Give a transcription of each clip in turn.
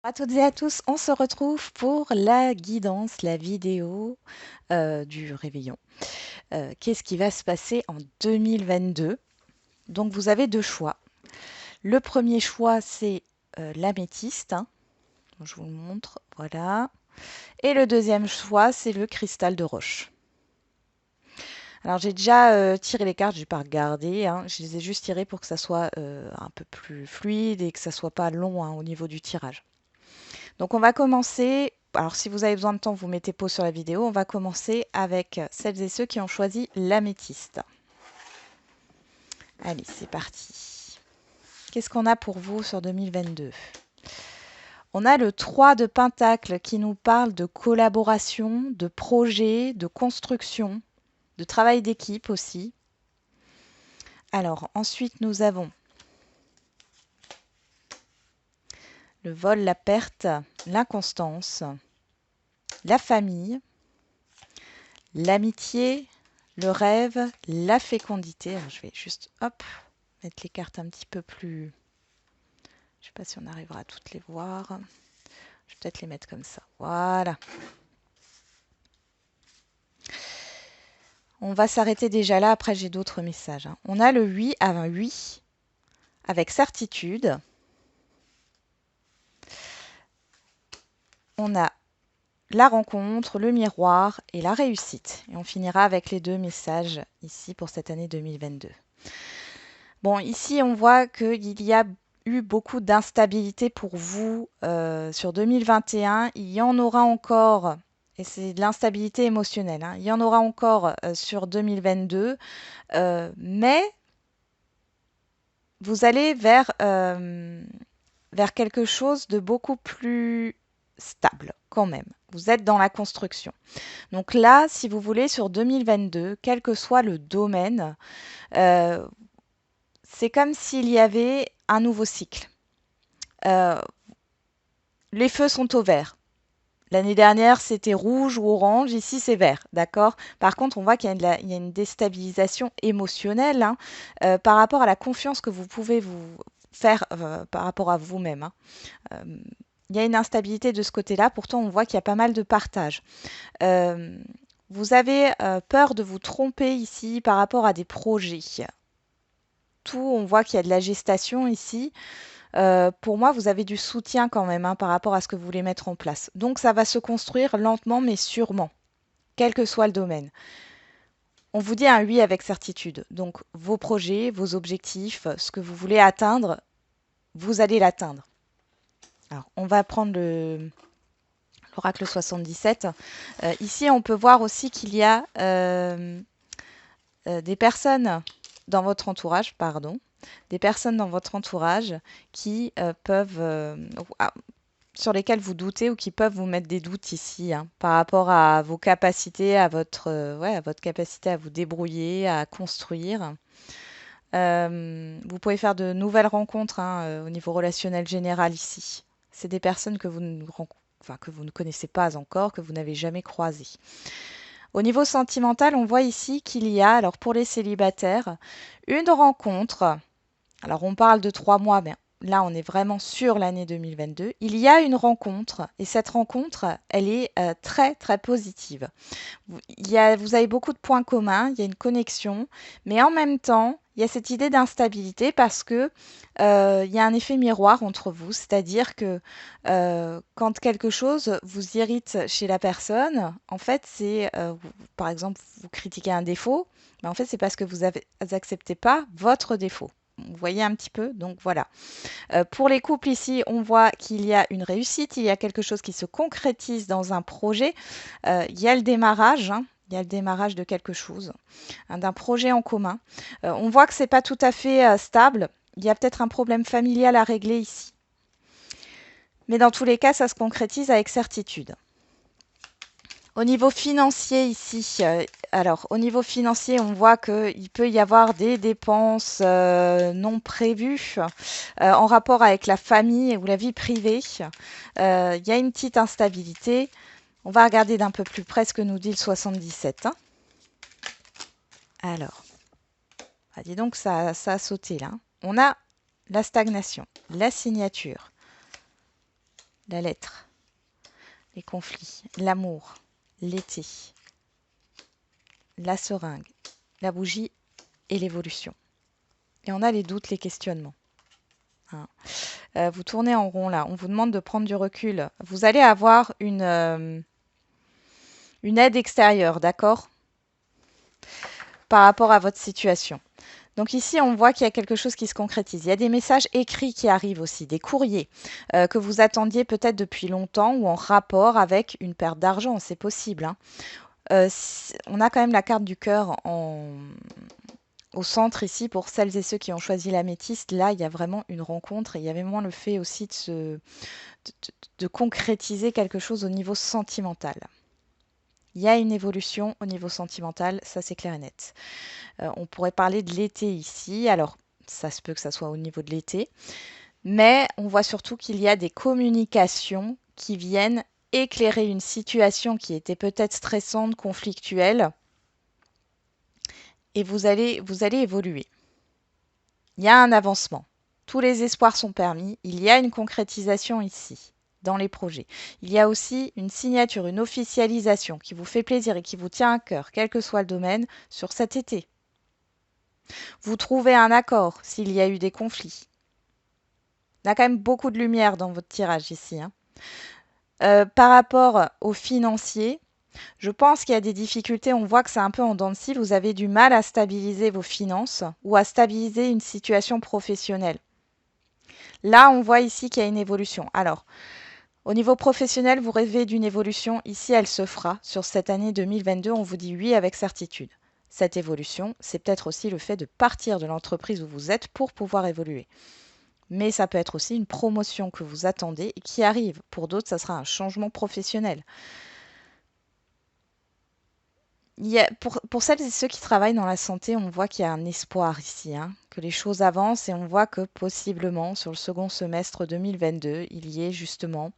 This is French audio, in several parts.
À toutes et à tous, on se retrouve pour la guidance, la vidéo du réveillon. Qu'est-ce qui va se passer en 2022? Donc vous avez deux choix. Le premier choix, c'est l'améthyste, hein. Je vous le montre, voilà. Et le deuxième choix, c'est le cristal de roche. Alors j'ai déjà tiré les cartes, je n'ai pas regardé, hein. Je les ai juste tirées pour que ça soit un peu plus fluide et que ça soit pas long, hein, au niveau du tirage. Donc on va commencer, alors si vous avez besoin de temps, vous mettez pause sur la vidéo. On va commencer avec celles et ceux qui ont choisi l'améthyste. Allez, c'est parti. Qu'est-ce qu'on a pour vous sur 2022? On a le 3 de Pentacle qui nous parle de collaboration, de projet, de construction, de travail d'équipe aussi. Alors ensuite nous avons le vol, la perte, l'inconstance, la famille, l'amitié, le rêve, la fécondité. Alors, je vais juste, hop, mettre les cartes un petit peu plus... Je ne sais pas si on arrivera à toutes les voir. Je vais peut-être les mettre comme ça. Voilà. On va s'arrêter déjà là. Après, j'ai d'autres messages, hein. On a le oui à un oui avec certitude. On a la rencontre, le miroir et la réussite. Et on finira avec les deux messages ici pour cette année 2022. Bon, ici, on voit qu'il y a eu beaucoup d'instabilité pour vous sur 2021. Il y en aura encore, et c'est de l'instabilité émotionnelle, hein. Il y en aura encore sur 2022, mais vous allez vers quelque chose de beaucoup plus stable quand même. Vous êtes dans la construction. Donc là, si vous voulez, sur 2022, quel que soit le domaine, euh, c'est comme s'il y avait un nouveau cycle. Euh, les feux sont au vert. L'année dernière, c'était rouge ou orange. Ici, c'est vert. D'accord? Par contre, on voit qu'il y a une déstabilisation émotionnelle, hein, par rapport à la confiance que vous pouvez vous faire par rapport à vous-même, hein. Euh, il y a une instabilité de ce côté-là. Pourtant, on voit qu'il y a pas mal de partage. Euh, vous avez peur de vous tromper ici par rapport à des projets. Tout, on voit qu'il y a de la gestation ici. Pour moi, vous avez du soutien quand même, hein, par rapport à ce que vous voulez mettre en place. Donc, ça va se construire lentement mais sûrement, quel que soit le domaine. On vous dit un oui avec certitude. Donc, vos projets, vos objectifs, ce que vous voulez atteindre, vous allez l'atteindre. Alors, on va prendre l'oracle 77. Ici, on peut voir aussi qu'il y a des personnes dans votre entourage, pardon, des personnes dans votre entourage qui peuvent, sur lesquels vous doutez ou qui peuvent vous mettre des doutes ici, hein, par rapport à vos capacités, à votre capacité à vous débrouiller, à construire. Vous pouvez faire de nouvelles rencontres, hein, au niveau relationnel général ici. C'est des personnes que que vous ne connaissez pas encore, que vous n'avez jamais croisées. Au niveau sentimental, on voit ici qu'il y a, alors pour les célibataires, une rencontre. Alors on parle de 3 mois, mais là on est vraiment sur l'année 2022. Il y a une rencontre et cette rencontre, elle est très très positive. Vous avez beaucoup de points communs, il y a une connexion, mais en même temps, il y a cette idée d'instabilité parce que il y a un effet miroir entre vous, c'est-à-dire que quand quelque chose vous irrite chez la personne, en fait, par exemple, vous critiquez un défaut, mais en fait, c'est parce que vous n'acceptez pas votre défaut. Vous voyez un petit peu, donc voilà. Pour les couples ici, on voit qu'il y a une réussite, il y a quelque chose qui se concrétise dans un projet. Il y a le démarrage, hein, il y a le démarrage de quelque chose, hein, d'un projet en commun. On voit que c'est pas tout à fait stable. Il y a peut-être un problème familial à régler ici. Mais dans tous les cas, ça se concrétise avec certitude. Au niveau financier ici, alors au niveau financier, on voit qu'il peut y avoir des dépenses non prévues en rapport avec la famille ou la vie privée. Il y a une petite instabilité. On va regarder d'un peu plus près ce que nous dit le 77, hein. Alors, ah, dis donc, ça a sauté là, hein. On a la stagnation, la signature, la lettre, les conflits, l'amour, l'été, la seringue, la bougie et l'évolution. Et on a les doutes, les questionnements. Hein. Vous tournez en rond là, on vous demande de prendre du recul. Vous allez avoir une aide extérieure, d'accord? Par rapport à votre situation. Donc ici, on voit qu'il y a quelque chose qui se concrétise. Il y a des messages écrits qui arrivent aussi, des courriers que vous attendiez peut-être depuis longtemps ou en rapport avec une perte d'argent, c'est possible. Hein. On a quand même la carte du cœur au centre ici pour celles et ceux qui ont choisi l'améthyste. Là, il y a vraiment une rencontre et il y avait moins le fait aussi de concrétiser quelque chose au niveau sentimental. Il y a une évolution au niveau sentimental, ça c'est clair et net. On pourrait parler de l'été ici. Alors, ça se peut que ça soit au niveau de l'été. Mais on voit surtout qu'il y a des communications qui viennent éclairer une situation qui était peut-être stressante, conflictuelle. Et vous allez évoluer. Il y a un avancement. Tous les espoirs sont permis. Il y a une concrétisation ici, dans les projets. Il y a aussi une signature, une officialisation qui vous fait plaisir et qui vous tient à cœur, quel que soit le domaine, sur cet été. Vous trouvez un accord s'il y a eu des conflits. Il y a quand même beaucoup de lumière dans votre tirage ici. Hein. Par rapport aux financiers, je pense qu'il y a des difficultés. On voit que c'est un peu en dents de scie. Vous avez du mal à stabiliser vos finances ou à stabiliser une situation professionnelle. Là, on voit ici qu'il y a une évolution. Alors, au niveau professionnel, vous rêvez d'une évolution. Ici, elle se fera. Sur cette année 2022, on vous dit oui avec certitude. Cette évolution, c'est peut-être aussi le fait de partir de l'entreprise où vous êtes pour pouvoir évoluer. Mais ça peut être aussi une promotion que vous attendez et qui arrive. Pour d'autres, ça sera un changement professionnel. Pour celles et ceux qui travaillent dans la santé, on voit qu'il y a un espoir ici, hein, que les choses avancent et on voit que possiblement sur le second semestre 2022, il y ait justement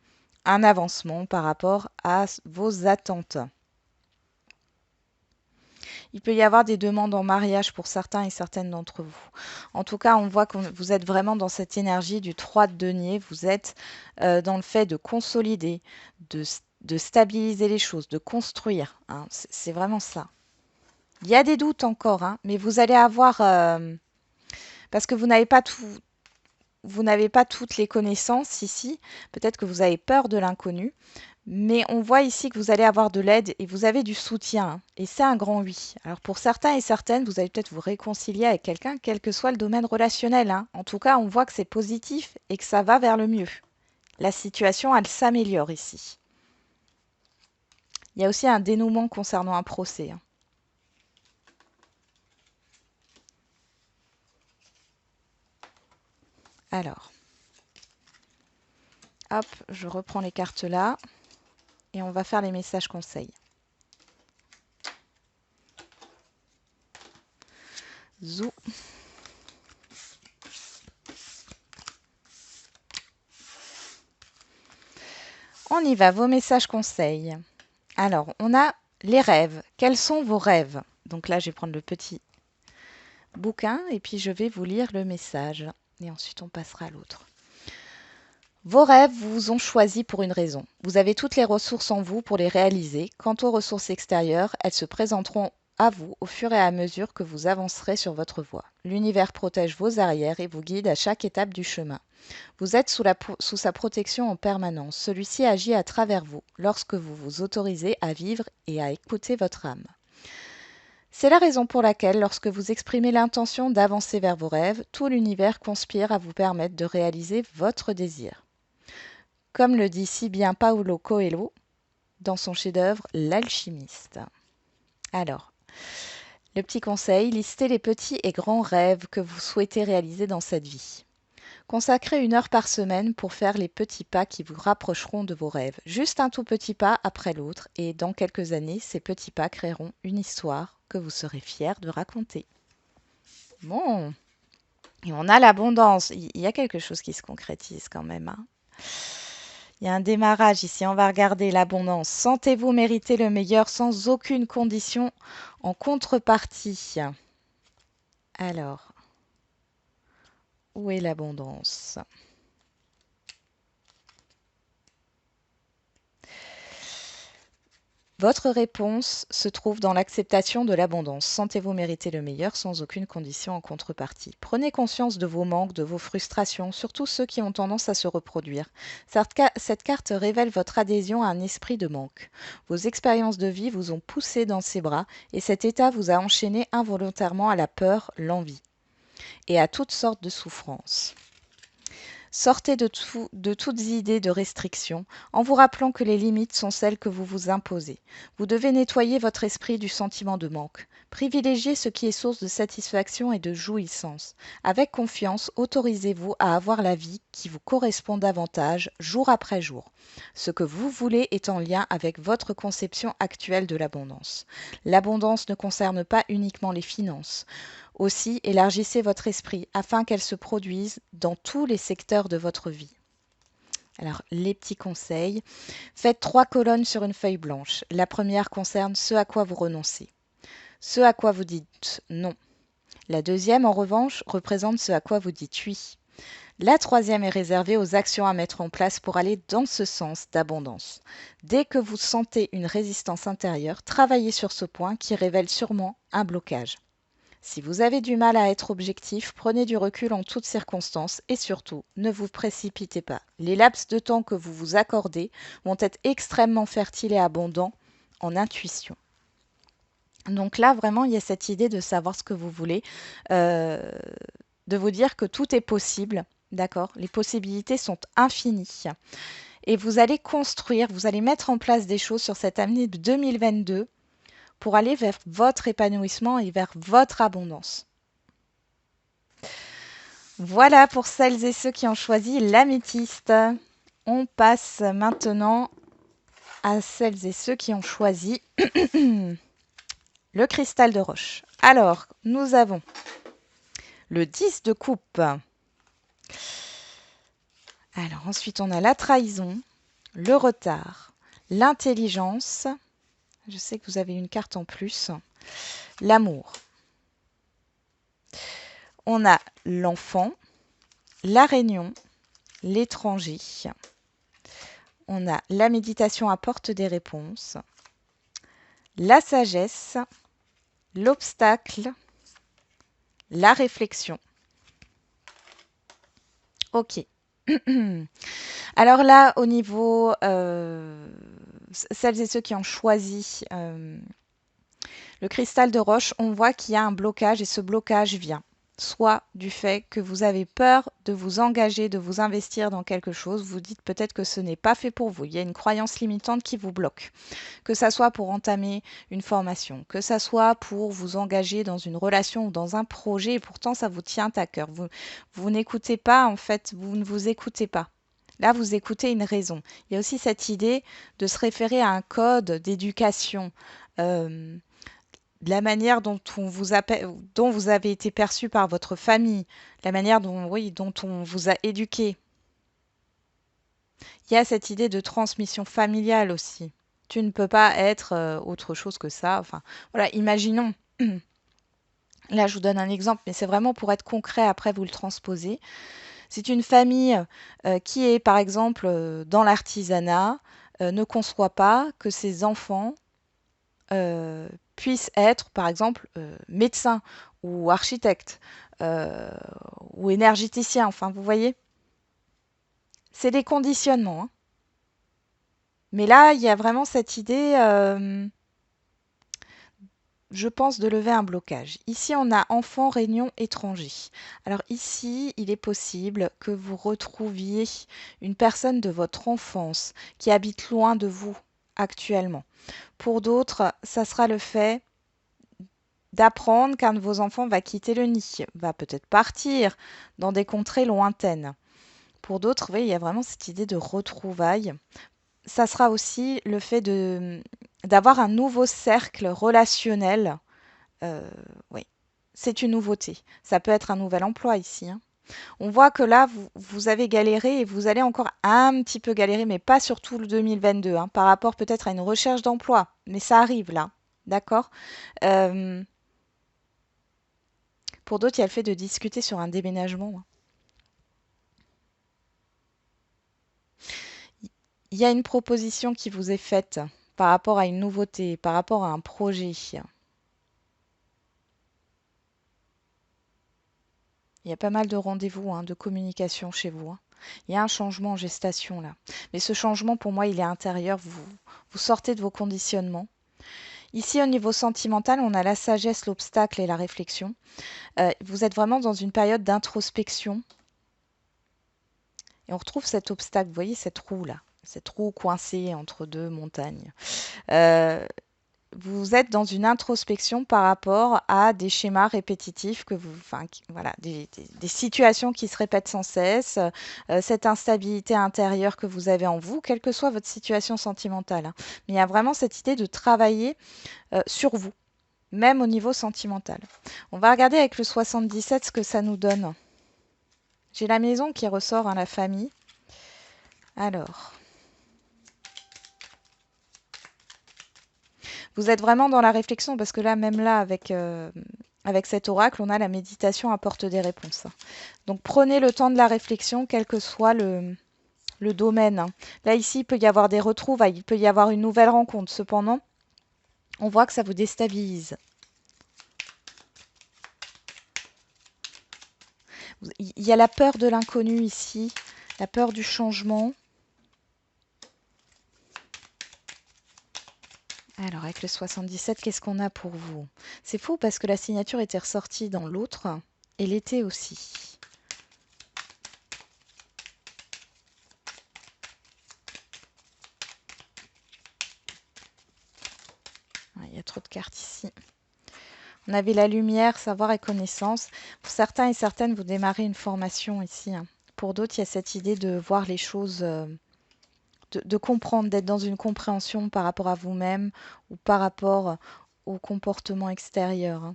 un avancement par rapport à vos attentes. Il peut y avoir des demandes en mariage pour certains et certaines d'entre vous. En tout cas, on voit que vous êtes vraiment dans cette énergie du 3 de denier. Vous êtes dans le fait de consolider, de stabiliser les choses, de construire. Hein. C'est vraiment ça. Il y a des doutes encore, hein, mais vous allez avoir... parce que vous n'avez pas tout... Vous n'avez pas toutes les connaissances ici. Peut-être que vous avez peur de l'inconnu. Mais on voit ici que vous allez avoir de l'aide et vous avez du soutien. Hein, et c'est un grand oui. Alors pour certains et certaines, vous allez peut-être vous réconcilier avec quelqu'un, quel que soit le domaine relationnel. Hein. En tout cas, on voit que c'est positif et que ça va vers le mieux. La situation, elle s'améliore ici. Il y a aussi un dénouement concernant un procès. Hein. Alors, hop, je reprends les cartes là et on va faire les messages conseils. Zou. On y va, vos messages conseils. Alors, on a les rêves. Quels sont vos rêves? Donc là, je vais prendre le petit bouquin et puis je vais vous lire le message. Et ensuite, on passera à l'autre. Vos rêves vous ont choisi pour une raison. Vous avez toutes les ressources en vous pour les réaliser. Quant aux ressources extérieures, elles se présenteront à vous au fur et à mesure que vous avancerez sur votre voie. L'univers protège vos arrières et vous guide à chaque étape du chemin. Vous êtes sous sa protection en permanence. Celui-ci agit à travers vous lorsque vous vous autorisez à vivre et à écouter votre âme. C'est la raison pour laquelle, lorsque vous exprimez l'intention d'avancer vers vos rêves, tout l'univers conspire à vous permettre de réaliser votre désir. Comme le dit si bien Paulo Coelho dans son chef-d'œuvre L'Alchimiste. Alors, le petit conseil, listez les petits et grands rêves que vous souhaitez réaliser dans cette vie. Consacrez 1 heure par semaine pour faire les petits pas qui vous rapprocheront de vos rêves. Juste un tout petit pas après l'autre et dans quelques années, ces petits pas créeront une histoire que vous serez fiers de raconter. Bon, et on a l'abondance. Il y a quelque chose qui se concrétise quand même. Hein. Il y a un démarrage ici. On va regarder l'abondance. Sentez-vous mériter le meilleur sans aucune condition en contrepartie. Alors, où est l'abondance? Votre réponse se trouve dans l'acceptation de l'abondance. Sentez-vous mériter le meilleur sans aucune condition en contrepartie. Prenez conscience de vos manques, de vos frustrations, surtout ceux qui ont tendance à se reproduire. Cette carte révèle votre adhésion à un esprit de manque. Vos expériences de vie vous ont poussé dans ses bras et cet état vous a enchaîné involontairement à la peur, l'envie et à toutes sortes de souffrances. Sortez de toutes idées de restriction en vous rappelant que les limites sont celles que vous vous imposez. Vous devez nettoyer votre esprit du sentiment de manque. Privilégiez ce qui est source de satisfaction et de jouissance. Avec confiance, autorisez-vous à avoir la vie qui vous correspond davantage jour après jour. Ce que vous voulez est en lien avec votre conception actuelle de l'abondance. L'abondance ne concerne pas uniquement les finances. Aussi, élargissez votre esprit afin qu'elle se produise dans tous les secteurs de votre vie. Alors, les petits conseils. Faites 3 colonnes sur une feuille blanche. La première concerne ce à quoi vous renoncez, ce à quoi vous dites non. La deuxième, en revanche, représente ce à quoi vous dites oui. La troisième est réservée aux actions à mettre en place pour aller dans ce sens d'abondance. Dès que vous sentez une résistance intérieure, travaillez sur ce point qui révèle sûrement un blocage. Si vous avez du mal à être objectif, prenez du recul en toutes circonstances et surtout, ne vous précipitez pas. Les laps de temps que vous vous accordez vont être extrêmement fertiles et abondants en intuition. Donc là, vraiment, il y a cette idée de savoir ce que vous voulez, de vous dire que tout est possible, d'accord? Les possibilités sont infinies. Et vous allez construire, vous allez mettre en place des choses sur cette année 2022 pour aller vers votre épanouissement et vers votre abondance. Voilà pour celles et ceux qui ont choisi l'améthyste. On passe maintenant à celles et ceux qui ont choisi le cristal de roche. Alors, nous avons le 10 de coupe. Alors, ensuite, on a la trahison, le retard, l'intelligence. Je sais que vous avez une carte en plus. L'amour. On a l'enfant, la réunion, l'étranger. On a la méditation apporte des réponses, la sagesse, l'obstacle, la réflexion. Ok. Alors là, au niveau, celles et ceux qui ont choisi le cristal de roche, on voit qu'il y a un blocage et ce blocage vient soit du fait que vous avez peur de vous engager, de vous investir dans quelque chose, vous dites peut-être que ce n'est pas fait pour vous, il y a une croyance limitante qui vous bloque, que ça soit pour entamer une formation, que ça soit pour vous engager dans une relation ou dans un projet, et pourtant ça vous tient à cœur. Vous n'écoutez pas, en fait, vous ne vous écoutez pas. Là, vous écoutez une raison. Il y a aussi cette idée de se référer à un code d'éducation. De la manière dont dont vous avez été perçu par votre famille, la manière dont, oui, dont on vous a éduqué. Il y a cette idée de transmission familiale aussi. Tu ne peux pas être autre chose que ça. Enfin, voilà, imaginons. Là, je vous donne un exemple, mais c'est vraiment pour être concret, après vous le transposez. C'est une famille qui est, par exemple, dans l'artisanat, ne conçoit pas que ses enfants puissent être, par exemple, médecins ou architectes ou énergéticiens. Enfin, vous voyez, c'est des conditionnements. Hein. Mais là, il y a vraiment cette idée, je pense, de lever un blocage. Ici, on a enfant, réunion, étranger. Alors ici, il est possible que vous retrouviez une personne de votre enfance qui habite loin de vous actuellement. Pour d'autres, ça sera le fait d'apprendre qu'un de vos enfants va quitter le nid, va peut-être partir dans des contrées lointaines. Pour d'autres, oui, il y a vraiment cette idée de retrouvailles. Ça sera aussi le fait d'avoir un nouveau cercle relationnel. Oui, c'est une nouveauté. Ça peut être un nouvel emploi ici. Hein. On voit que là, vous avez galéré et vous allez encore un petit peu galérer, mais pas sur tout le 2022, hein, par rapport peut-être à une recherche d'emploi. Mais ça arrive là, d'accord Pour d'autres, il y a le fait de discuter sur un déménagement. Hein. Il y a une proposition qui vous est faite par rapport à une nouveauté, par rapport à un projet. Il y a pas mal de rendez-vous, hein, de communication chez vous, hein. Il y a un changement en gestation là. Mais ce changement, pour moi, il est intérieur. Vous sortez de vos conditionnements. Ici, au niveau sentimental, on a la sagesse, l'obstacle et la réflexion. Vous êtes vraiment dans une période d'introspection. Et on retrouve cet obstacle, vous voyez cette roue là, cette roue coincée entre deux montagnes. Euh, vous êtes dans une introspection par rapport à des schémas répétitifs que vous, enfin, voilà, des situations qui se répètent sans cesse, cette instabilité intérieure que vous avez en vous, quelle que soit votre situation sentimentale, hein. Mais il y a vraiment cette idée de travailler sur vous, même au niveau sentimental. On va regarder avec le 77 ce que ça nous donne. J'ai la maison qui ressort, hein, la famille. Alors, vous êtes vraiment dans la réflexion parce que là, même là, avec cet oracle, on a la méditation apporte des réponses. Donc prenez le temps de la réflexion, quel que soit le domaine. Là, ici, il peut y avoir des retrouvailles, il peut y avoir une nouvelle rencontre. Cependant, on voit que ça vous déstabilise. Il y a la peur de l'inconnu ici, la peur du changement. Alors, avec le 77, qu'est-ce qu'on a pour vous? C'est fou parce que la signature était ressortie dans l'autre et l'été aussi. Il y a trop de cartes ici. On avait la lumière, savoir et connaissance. Pour certains et certaines, vous démarrez une formation ici, hein. Pour d'autres, il y a cette idée de voir les choses, de comprendre, d'être dans une compréhension par rapport à vous-même ou par rapport au comportement extérieur, hein.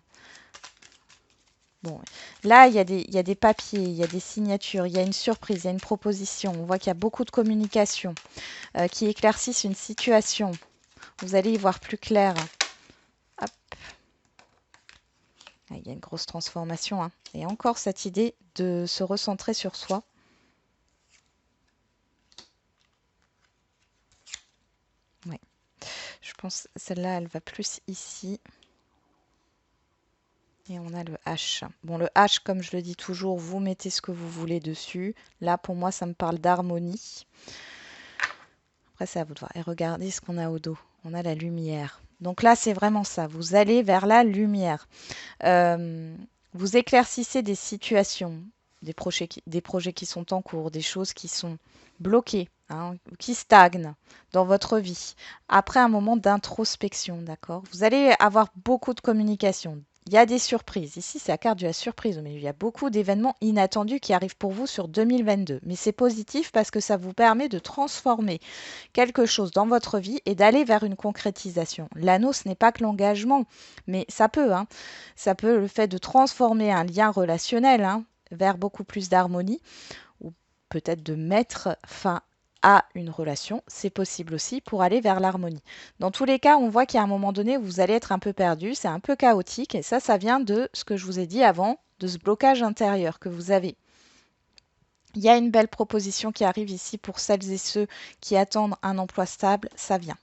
Bon, là, il y a des papiers, il y a des signatures, il y a une surprise, il y a une proposition. On voit qu'il y a beaucoup de communication qui éclaircissent une situation. Vous allez y voir plus clair. Hop. Ah, il y a une grosse transformation, hein. Et encore cette idée de se recentrer sur soi. Ouais. Je pense que celle-là, elle va plus ici. Et on a le H. Bon, le H, comme je le dis toujours, vous mettez ce que vous voulez dessus. Là, pour moi, ça me parle d'harmonie. Après, c'est à vous de voir. Et regardez ce qu'on a au dos. On a la lumière. Donc là, c'est vraiment ça. Vous allez vers la lumière. Vous éclaircissez des situations, des projets qui sont en cours, des choses qui sont bloquées, hein, qui stagnent dans votre vie. Après un moment d'introspection, d'accord? Vous allez avoir beaucoup de communication. Il y a des surprises. Ici, c'est la carte de la surprise, mais il y a beaucoup d'événements inattendus qui arrivent pour vous sur 2022. Mais c'est positif parce que ça vous permet de transformer quelque chose dans votre vie et d'aller vers une concrétisation. L'anneau, ce n'est pas que l'engagement, mais ça peut, hein. Ça peut le fait de transformer un lien relationnel, hein, vers beaucoup plus d'harmonie, ou peut-être de mettre fin à une relation, c'est possible aussi pour aller vers l'harmonie. Dans tous les cas, on voit qu'il y a un moment donné où vous allez être un peu perdu, c'est un peu chaotique, et ça vient de ce que je vous ai dit avant, de ce blocage intérieur que vous avez. Il y a une belle proposition qui arrive ici pour celles et ceux qui attendent un emploi stable, ça vient.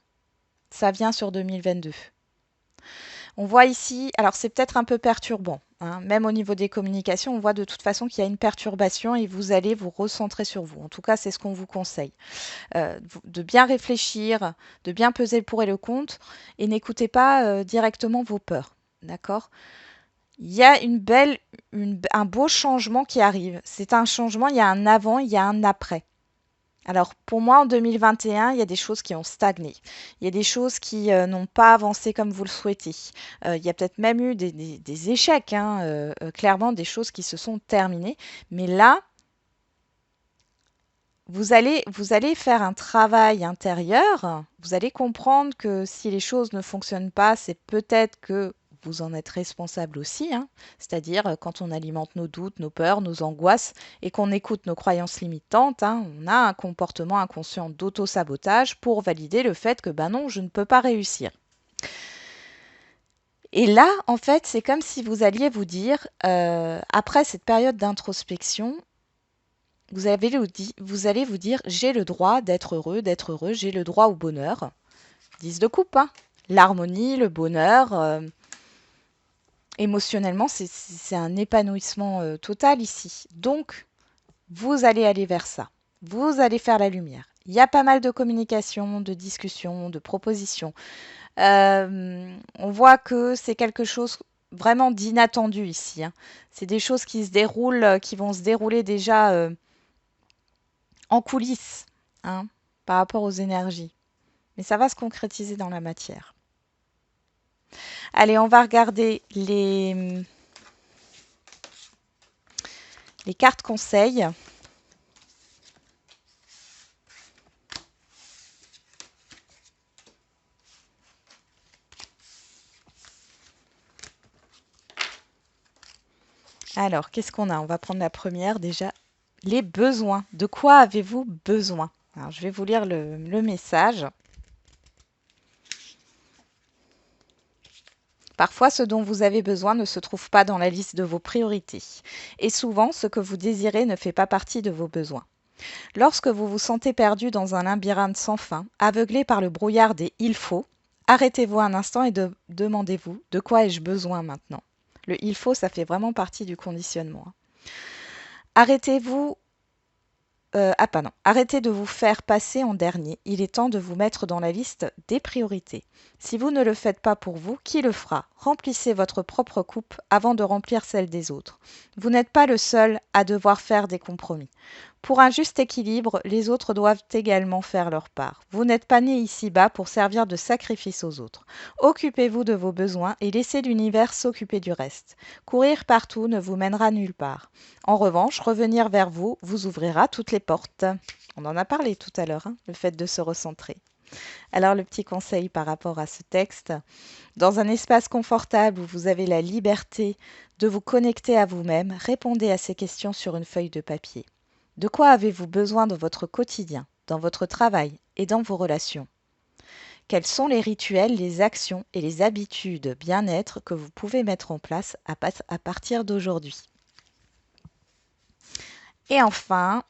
Ça vient sur 2022. On voit ici, alors c'est peut-être un peu perturbant, hein, même au niveau des communications, on voit de toute façon qu'il y a une perturbation et vous allez vous recentrer sur vous. En tout cas, c'est ce qu'on vous conseille. De bien réfléchir, de bien peser le pour et le contre et n'écoutez pas directement vos peurs. D'accord? Il y a un beau changement qui arrive. C'est un changement, il y a un avant, il y a un après. Alors pour moi, en 2021, il y a des choses qui ont stagné. Il y a des choses qui n'ont pas avancé comme vous le souhaitez. Il y a peut-être même eu des échecs, hein, clairement des choses qui se sont terminées. Mais là, vous allez faire un travail intérieur. Vous allez comprendre que si les choses ne fonctionnent pas, c'est peut-être que vous en êtes responsable aussi, hein. C'est-à-dire quand on alimente nos doutes, nos peurs, nos angoisses et qu'on écoute nos croyances limitantes, hein, on a un comportement inconscient d'auto-sabotage pour valider le fait que ben non, je ne peux pas réussir. Et là, en fait, c'est comme si vous alliez vous dire, après cette période d'introspection, vous allez vous dire, j'ai le droit d'être heureux, j'ai le droit au bonheur. 10 de coupe, hein. L'harmonie, le bonheur. Émotionnellement, c'est un épanouissement total ici. Donc, vous allez aller vers ça. Vous allez faire la lumière. Il y a pas mal de communication, de discussions, de propositions. On voit que c'est quelque chose vraiment d'inattendu ici, hein. C'est des choses qui se déroulent, qui vont se dérouler déjà en coulisses, hein, par rapport aux énergies. Mais ça va se concrétiser dans la matière. Allez, on va regarder les cartes conseils. Alors, qu'est-ce qu'on a? On va prendre la première déjà. Les besoins. De quoi avez-vous besoin? Alors, je vais vous lire le message. Parfois, ce dont vous avez besoin ne se trouve pas dans la liste de vos priorités. Et souvent, ce que vous désirez ne fait pas partie de vos besoins. Lorsque vous vous sentez perdu dans un labyrinthe sans fin, aveuglé par le brouillard des il faut, arrêtez-vous un instant et demandez-vous de quoi ai-je besoin maintenant? Le il faut, ça fait vraiment partie du conditionnement. Arrêtez-vous. Arrêtez de vous faire passer en dernier. Il est temps de vous mettre dans la liste des priorités. Si vous ne le faites pas pour vous, qui le fera? Remplissez votre propre coupe avant de remplir celle des autres. Vous n'êtes pas le seul à devoir faire des compromis. Pour un juste équilibre, les autres doivent également faire leur part. Vous n'êtes pas né ici-bas pour servir de sacrifice aux autres. Occupez-vous de vos besoins et laissez l'univers s'occuper du reste. Courir partout ne vous mènera nulle part. En revanche, revenir vers vous vous ouvrira toutes les portes. On en a parlé tout à l'heure, hein, le fait de se recentrer. Alors le petit conseil par rapport à ce texte, dans un espace confortable où vous avez la liberté de vous connecter à vous-même, répondez à ces questions sur une feuille de papier. De quoi avez-vous besoin dans votre quotidien, dans votre travail et dans vos relations? Quels sont les rituels, les actions et les habitudes bien-être que vous pouvez mettre en place à partir d'aujourd'hui? Et enfin,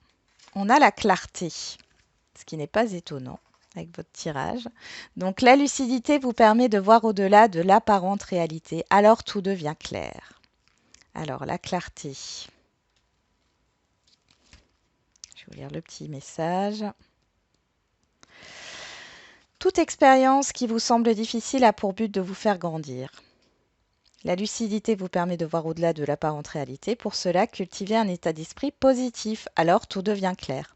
on a la clarté, ce qui n'est pas étonnant avec votre tirage. Donc la lucidité vous permet de voir au-delà de l'apparente réalité, alors tout devient clair. Alors la clarté. Je vais vous lire le petit message. Toute expérience qui vous semble difficile a pour but de vous faire grandir. La lucidité vous permet de voir au-delà de l'apparente réalité. Pour cela, cultivez un état d'esprit positif, alors tout devient clair.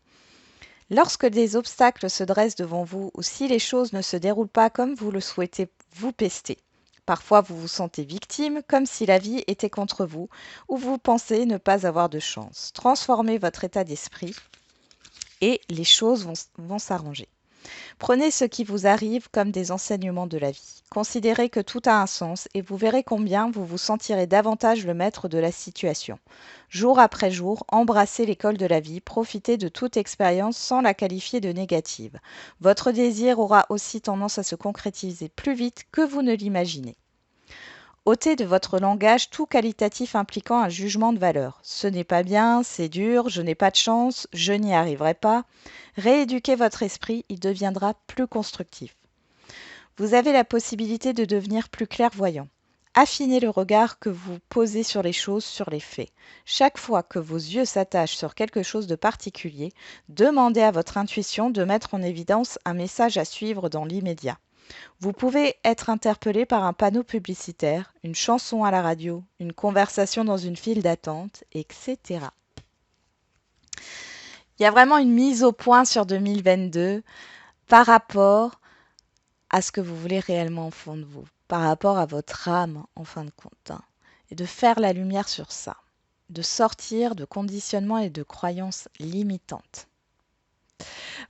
Lorsque des obstacles se dressent devant vous ou si les choses ne se déroulent pas comme vous le souhaitez, vous pestez. Parfois, vous vous sentez victime, comme si la vie était contre vous, ou vous pensez ne pas avoir de chance. Transformez votre état d'esprit et les choses vont s'arranger. Prenez ce qui vous arrive comme des enseignements de la vie. Considérez que tout a un sens et vous verrez combien vous vous sentirez davantage le maître de la situation. Jour après jour, embrassez l'école de la vie, profitez de toute expérience sans la qualifier de négative. Votre désir aura aussi tendance à se concrétiser plus vite que vous ne l'imaginez. Ôtez de votre langage tout qualitatif impliquant un jugement de valeur. Ce n'est pas bien, c'est dur, je n'ai pas de chance, je n'y arriverai pas. Rééduquez votre esprit, il deviendra plus constructif. Vous avez la possibilité de devenir plus clairvoyant. Affinez le regard que vous posez sur les choses, sur les faits. Chaque fois que vos yeux s'attachent sur quelque chose de particulier, demandez à votre intuition de mettre en évidence un message à suivre dans l'immédiat. Vous pouvez être interpellé par un panneau publicitaire, une chanson à la radio, une conversation dans une file d'attente, etc. Il y a vraiment une mise au point sur 2022 par rapport à ce que vous voulez réellement au fond de vous, par rapport à votre âme en fin de compte, hein, et de faire la lumière sur ça, de sortir de conditionnements et de croyances limitantes.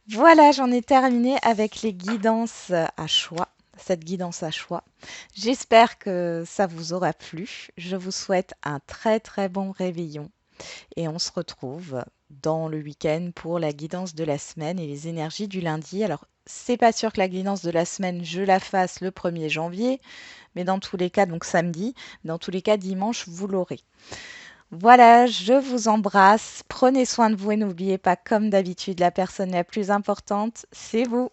Voilà, j'en ai terminé avec les guidances à choix, cette guidance à choix. J'espère que ça vous aura plu. Je vous souhaite un très très bon réveillon et on se retrouve dans le week-end pour la guidance de la semaine et les énergies du lundi. Alors, c'est pas sûr que la guidance de la semaine, je la fasse le 1er janvier, mais dans tous les cas, donc samedi, dans tous les cas, dimanche, vous l'aurez. Voilà, je vous embrasse. Prenez soin de vous et n'oubliez pas, comme d'habitude, la personne la plus importante, c'est vous.